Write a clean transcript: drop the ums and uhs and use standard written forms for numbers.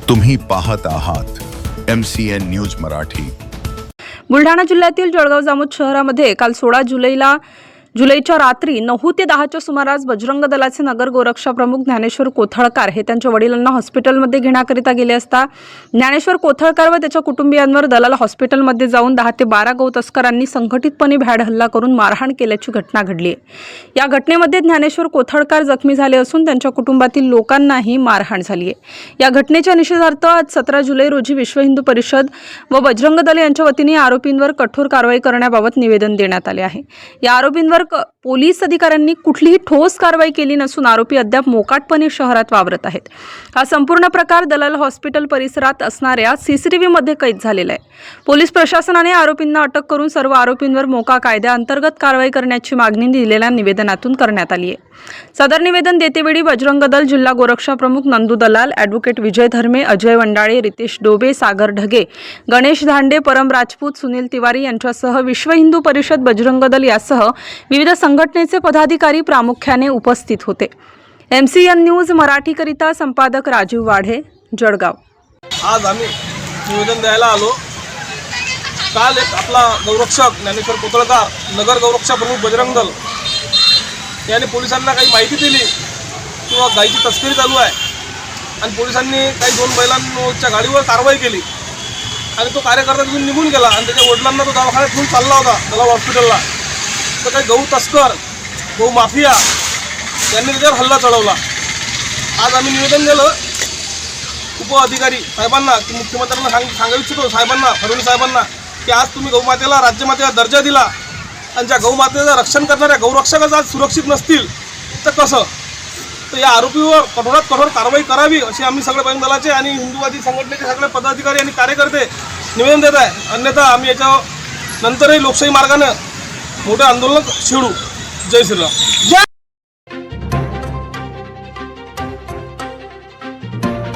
तुम्ही पाहत आहात MCN न्यूज मराठी। बुलढाणा जिल्ह्यातील जळगाव जामोद शहरामध्ये काल 16 जुलैच्या रात्री 9 ते 10च्या सुमारास बजरंग दलाचे नगर गोरक्षा प्रमुख ज्ञानेश्वर कोथळकर हे त्यांच्या वडिलांना हॉस्पिटलमध्ये घेण्याकरिता गेले असता ज्ञानेश्वर कोथळकर व त्याच्या कुटुंबियांवर दलाल हॉस्पिटलमध्ये जाऊन 10 ते 12 गौ तस्करांनी संघटितपणे भ्याड हल्ला करून मारहाण केल्याची घटना घडली आहे। या घटनेमध्ये ज्ञानेश्वर कोथळकर जखमी झाले असून त्यांच्या कुटुंबातील लोकांनाही मारहाण झाली आहे। या घटनेच्या निषेधार्थ आज 17 जुलै रोजी विश्व हिंदू परिषद व बजरंग दल यांच्या वतीने आरोपींवर कठोर कारवाई करण्याबाबत निवेदन देण्यात आले आहे। या आरोपींवर पोलीस अधिकाऱ्यांनी कुठलीही ठोस कारवाई केली नसून आरोपी अद्याप मोकाटपणे शहरात वावरत आहेत। हा संपूर्ण प्रकार दलाल हॉस्पिटल परिसरात असणाऱ्या CCTV मध्ये कैद झालेला आहे। पोलीस प्रशासनाने आरोपींना अटक करून सर्व आरोपींवर मोका कायद्याअंतर्गत कारवाई करण्याची मागणी दिलेल्या निवेदनातून करण्यात आली आहे। सदर निवेदन देतेवेळी बजरंग दल जिल्हा गोरक्षा प्रमुख नंदू दलाल, ॲडव्होकेट विजय धर्मे, अजय वंडाळे, रितेश डोबे, सागर ढगे, गणेश धांडे, परम राजपूत, सुनील तिवारी यांच्यासह विश्व हिंदू परिषद बजरंग दल यासह विविध संघटनेचे पदाधिकारी प्रामुख्याने उपस्थित होते। MCN न्यूज मराठीकरिता संपादक राजीव वाढे, जळगाव। आज आम्ही निवेदन द्यायला आलो। काल एक आपला गौरक्षक ज्ञानेश्वर कोथळकर, नगर गौरक्षा प्रमुख बजरंग दल याने पोलिसांना काही माहिती दिली किंवा गायची तस्करी चालू आहे आणि पोलिसांनी काही 2 बैलांच्या गाडीवर कारवाई केली आणि तो कार्यकर्ता तिथून निघून गेला आणि त्याच्या वडिलांना तो दवाखान्यात घेऊन चालला होता दलाल हॉस्पिटलला। तर काही गहू तस्कर, गहू माफिया यांनी त्याच्यावर हल्ला चढवला। आज आम्ही निवेदन दिलं उपअधिकारी साहेबांना की मुख्यमंत्र्यांना सांगू इच्छितो साहेबांना, फडणवीस साहेबांना की आज तुम्ही गौमातेला राज्यमातेचा दर्जा दिला आणि ज्या गौमातेचं रक्षण करणाऱ्या गौरक्षकच आज सुरक्षित नसतील तर कसं? तर या आरोपीवर कठोरात कठोर कारवाई करावी अशी आम्ही सगळे बजरंग दलाचे आणि हिंदुवादी संघटनेचे सगळे पदाधिकारी आणि कार्यकर्ते निवेदन देत आहे। अन्यथा आम्ही याच्यावर नंतरही लोकशाही मार्गाने मोठे आंदोलन छेडू। जय श्रीराम।